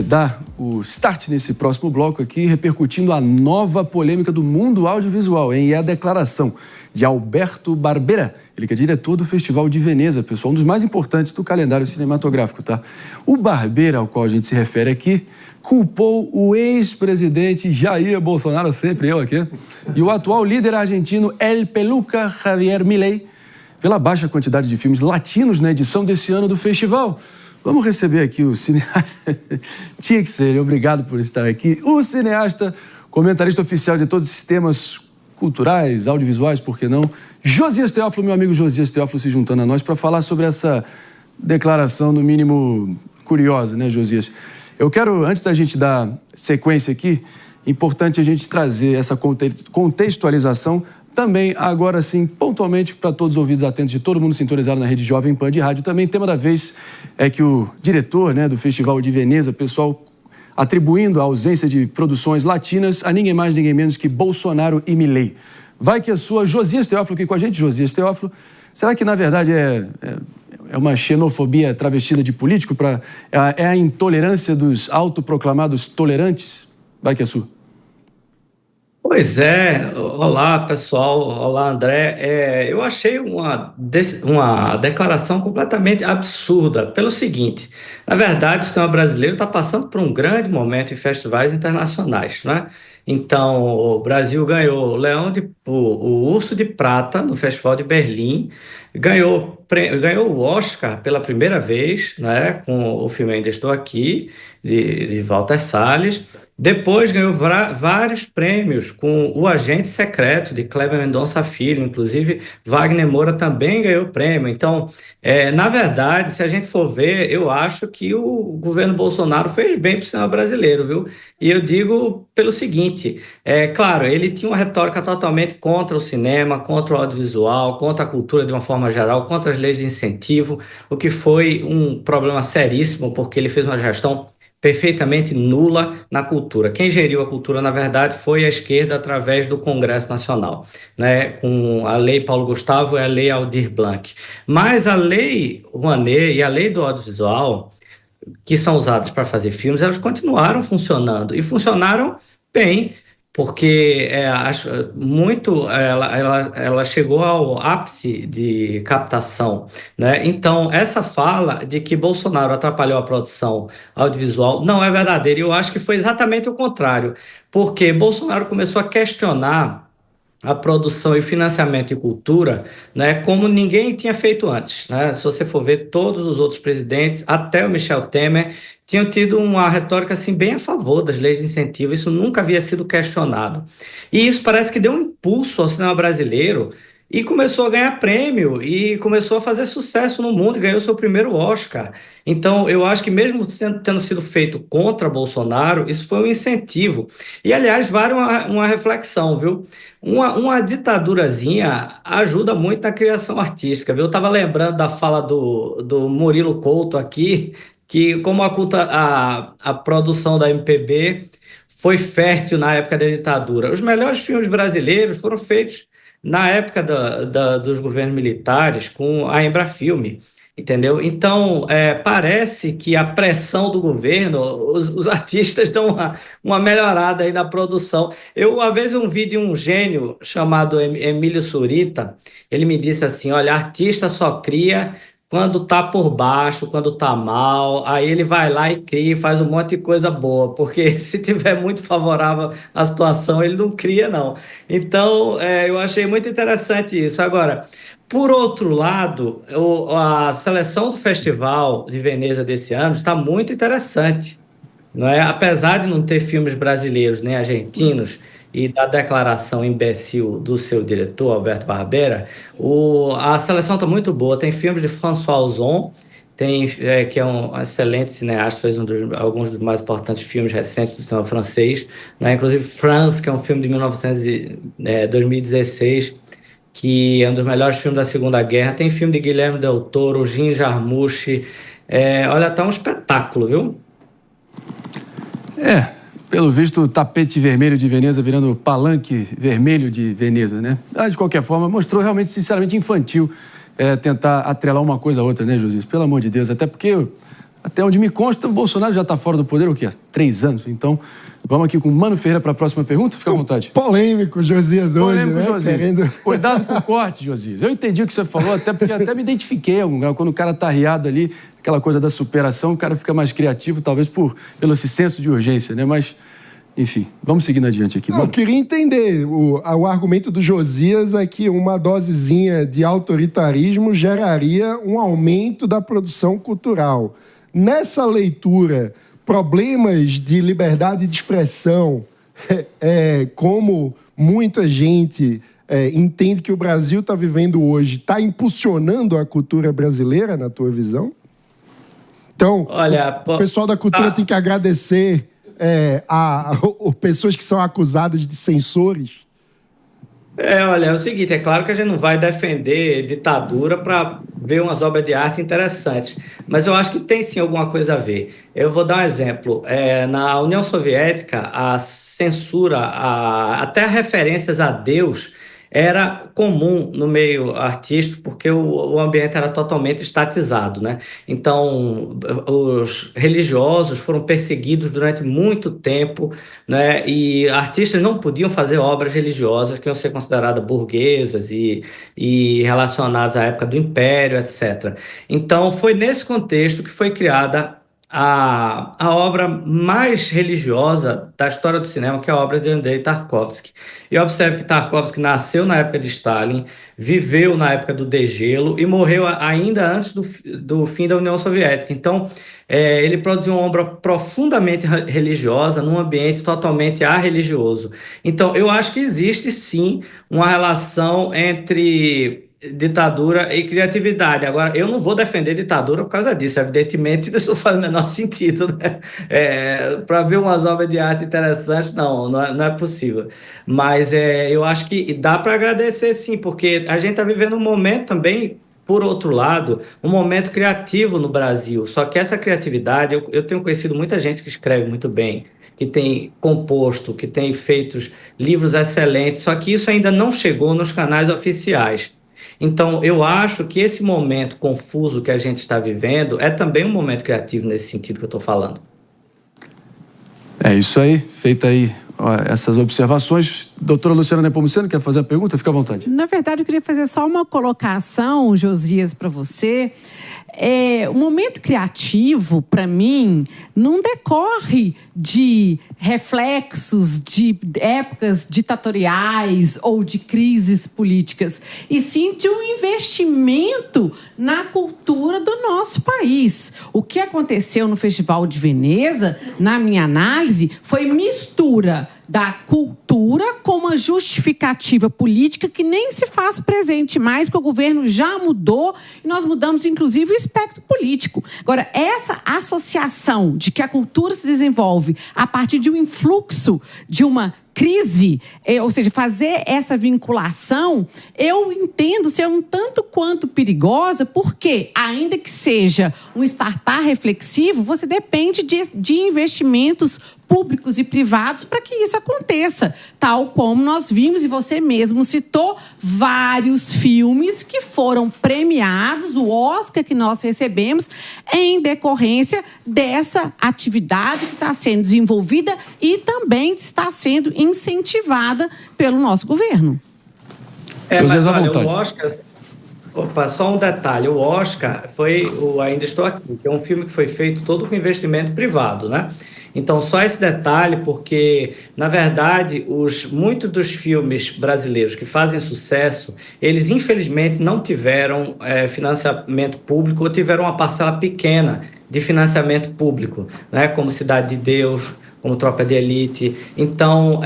dar o start nesse próximo bloco aqui, repercutindo a nova polêmica do mundo audiovisual, hein? E a declaração de Alberto Barbera, ele que é diretor do Festival de Veneza, pessoal, um dos mais importantes do calendário cinematográfico, tá? O Barbera, ao qual a gente se refere aqui, culpou o ex-presidente Jair Bolsonaro, sempre eu aqui, e o atual líder argentino El Peluca Javier Milei pela baixa quantidade de filmes latinos na edição desse ano do festival. Vamos receber aqui o cineasta, tinha que ser, obrigado por estar aqui, o cineasta, comentarista oficial de todos esses temas culturais, audiovisuais, por que não? Josias Teófilo, meu amigo Josias Teófilo, se juntando a nós para falar sobre essa declaração, no mínimo, curiosa, né, Josias? Eu quero, antes da gente dar sequência aqui, importante a gente trazer essa contextualização também, agora sim, pontualmente, para todos os ouvidos atentos de todo mundo sintonizado na Rede Jovem Pan de rádio. Também, tema da vez é que o diretor, né, do Festival de Veneza, pessoal, atribuindo a ausência de produções latinas a ninguém mais, ninguém menos que Bolsonaro e Milei. Vai que a sua, Josias Teófilo aqui com a gente, Josias Teófilo. Será que, na verdade, é uma xenofobia travestida de político? É a intolerância dos autoproclamados tolerantes? Vai que é a sua. Pois é, olá pessoal, olá André. Eu achei uma declaração completamente absurda, pelo seguinte: na verdade, o cinema brasileiro está passando por um grande momento em festivais internacionais, né? Então, o Brasil ganhou o Urso de Prata no Festival de Berlim, ganhou o Oscar pela primeira vez, né, com o filme Ainda Estou Aqui, de Walter Salles. Depois ganhou vários prêmios com O Agente Secreto, de Kleber Mendonça Filho. Inclusive, Wagner Moura também ganhou prêmio. Então, na verdade, se a gente for ver, eu acho que o governo Bolsonaro fez bem para o cinema brasileiro, viu? E eu digo pelo seguinte, claro, ele tinha uma retórica totalmente contra o cinema, contra o audiovisual, contra a cultura de uma forma geral, contra as leis de incentivo, o que foi um problema seríssimo, porque ele fez uma gestão perfeitamente nula na cultura. Quem geriu a cultura, na verdade, foi a esquerda através do Congresso Nacional, né, com a Lei Paulo Gustavo e a Lei Aldir Blanc. Mas a Lei Rouanet e a Lei do Audiovisual, que são usadas para fazer filmes, elas continuaram funcionando e funcionaram bem, porque ela chegou ao ápice de captação, né? Então, essa fala de que Bolsonaro atrapalhou a produção audiovisual não é verdadeira. Eu acho que foi exatamente o contrário, porque Bolsonaro começou a questionar a produção e financiamento de cultura, né, como ninguém tinha feito antes, né? Se você for ver, todos os outros presidentes, até o Michel Temer, tinham tido uma retórica assim, bem a favor das leis de incentivo. Isso nunca havia sido questionado. E isso parece que deu um impulso ao cinema brasileiro e começou a ganhar prêmio e começou a fazer sucesso no mundo e ganhou seu primeiro Oscar. Então, eu acho que mesmo tendo sido feito contra Bolsonaro, isso foi um incentivo. E, aliás, vale uma reflexão, viu? Uma ditadurazinha ajuda muito na criação artística, viu? Eu estava lembrando da fala do Murilo Couto aqui, que como a produção da MPB foi fértil na época da ditadura. Os melhores filmes brasileiros foram feitos na época dos governos militares, com a Embrafilme, entendeu? Então, parece que a pressão do governo, os artistas dão uma melhorada aí na produção. Uma vez eu vi de um gênio chamado Emílio Surita, ele me disse assim, olha, artista só cria quando tá por baixo, quando tá mal, aí ele vai lá e cria, faz um monte de coisa boa, porque se tiver muito favorável a situação, ele não cria, não. Então, eu achei muito interessante isso. Agora, por outro lado, a seleção do Festival de Veneza desse ano está muito interessante, não é? Apesar de não ter filmes brasileiros nem argentinos, e da declaração imbecil do seu diretor, Alberto Barbera, a seleção está muito boa. Tem filmes de François Ozon, que é um excelente cineasta, fez alguns dos mais importantes filmes recentes do cinema francês, né? Inclusive France, que é um filme de 2016, que é um dos melhores filmes da Segunda Guerra. Tem filme de Guilherme Del Toro, Jim Jarmusch. Olha, tá um espetáculo, viu? Pelo visto, o tapete vermelho de Veneza virando palanque vermelho de Veneza, né? De qualquer forma, mostrou realmente, sinceramente, infantil tentar atrelar uma coisa a outra, né, Josias? Pelo amor de Deus, até porque Até onde me consta, o Bolsonaro já está fora do poder, o quê? Há 3 anos. Então, vamos aqui com o Mano Ferreira para a próxima pergunta? Fica à vontade. Polêmico, Josias, hoje, Polêmico, né? Josias. Cuidado com o corte, Josias. Eu entendi o que você falou, até porque até me identifiquei. Quando o cara está arriado ali, aquela coisa da superação, o cara fica mais criativo, talvez pelo esse senso de urgência, né? Mas, enfim, vamos seguindo adiante aqui. Eu queria entender. O argumento do Josias é que uma dosezinha de autoritarismo geraria um aumento da produção cultural. Nessa leitura, problemas de liberdade de expressão, como muita gente entende que o Brasil está vivendo hoje, está impulsionando a cultura brasileira, na tua visão? Então, olha, o pessoal da cultura tem que agradecer a pessoas que são acusadas de censores. Olha, é o seguinte, é claro que a gente não vai defender ditadura para ver umas obras de arte interessantes, mas eu acho que tem sim alguma coisa a ver. Eu vou dar um exemplo. Na União Soviética, a censura, até referências a Deus, era comum no meio artístico, porque o ambiente era totalmente estatizado, né? Então, os religiosos foram perseguidos durante muito tempo, né? E artistas não podiam fazer obras religiosas que iam ser consideradas burguesas e relacionadas à época do Império, etc. Então, foi nesse contexto que foi criada a obra mais religiosa da história do cinema, que é a obra de Andrei Tarkovsky. E observe que Tarkovsky nasceu na época de Stalin, viveu na época do degelo e morreu ainda antes do fim da União Soviética. Então, ele produziu uma obra profundamente religiosa num ambiente totalmente arreligioso. Então, eu acho que existe, sim, uma relação entre ditadura e criatividade. Agora, eu não vou defender ditadura por causa disso, evidentemente, isso faz o menor sentido, né? Para ver umas obras de arte interessantes, não é possível. Mas eu acho que dá para agradecer, sim, porque a gente está vivendo um momento também, por outro lado, um momento criativo no Brasil. Só que essa criatividade, eu tenho conhecido muita gente que escreve muito bem, que tem composto, que tem feito livros excelentes, só que isso ainda não chegou nos canais oficiais. Então, eu acho que esse momento confuso que a gente está vivendo é também um momento criativo nesse sentido que eu estou falando. É isso aí, feita aí essas observações. Doutora Luciana Nepomuceno, quer fazer a pergunta? Fica à vontade. Na verdade, eu queria fazer só uma colocação, Josias, para você. O momento criativo, para mim, não decorre de reflexos de épocas ditatoriais ou de crises políticas, e sim de um investimento na cultura do nosso país. O que aconteceu no Festival de Veneza, na minha análise, foi mistura da cultura com uma justificativa política que nem se faz presente mais, porque o governo já mudou e nós mudamos, inclusive, o espectro político. Agora, essa associação de que a cultura se desenvolve a partir de um influxo, de uma crise, ou seja, fazer essa vinculação, eu entendo ser um tanto quanto perigosa, porque, ainda que seja um startup reflexivo, você depende de investimentos públicos e privados para que isso aconteça, tal como nós vimos, e você mesmo citou, vários filmes que foram premiados, o Oscar que nós recebemos, em decorrência dessa atividade que está sendo desenvolvida e também está sendo incentivada pelo nosso governo. Mas olha, o Oscar... só um detalhe, o Oscar foi o Ainda Estou Aqui, que é um filme que foi feito todo com investimento privado, né? Então, só esse detalhe, porque, na verdade, muitos dos filmes brasileiros que fazem sucesso, eles, infelizmente, não tiveram financiamento público ou tiveram uma parcela pequena de financiamento público, né? Como Cidade de Deus, como Tropa de Elite. Então,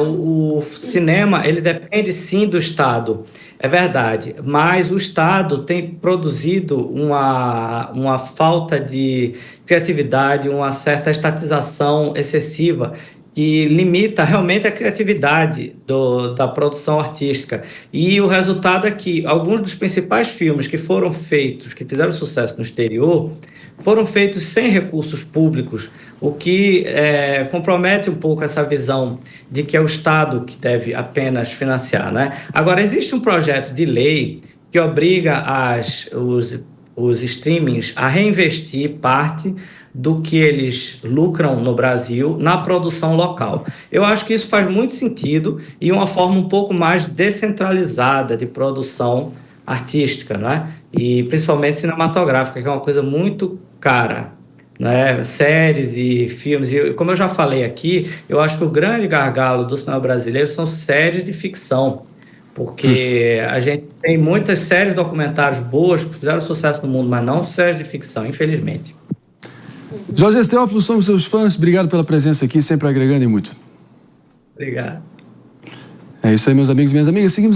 o cinema, ele depende, sim, do Estado. É verdade, mas o Estado tem produzido uma falta de criatividade, uma certa estatização excessiva que limita realmente a criatividade da produção artística. E o resultado é que alguns dos principais filmes que foram feitos, que fizeram sucesso no exterior, foram feitos sem recursos públicos, o que compromete um pouco essa visão de que é o Estado que deve apenas financiar, né? Agora, existe um projeto de lei que obriga os os streamings a reinvestir parte do que eles lucram no Brasil na produção local. Eu acho que isso faz muito sentido e uma forma um pouco mais descentralizada de produção artística, né? E principalmente cinematográfica, que é uma coisa muito cara, né? Séries e filmes, e como eu já falei aqui, eu acho que o grande gargalo do cinema brasileiro são séries de ficção, porque a gente tem muitas séries documentários boas que fizeram sucesso no mundo, mas não séries de ficção, infelizmente. Josias Teófilo, somos seus fãs. Obrigado pela presença aqui, sempre agregando e muito. Obrigado. É isso aí, meus amigos e minhas amigas. Seguimos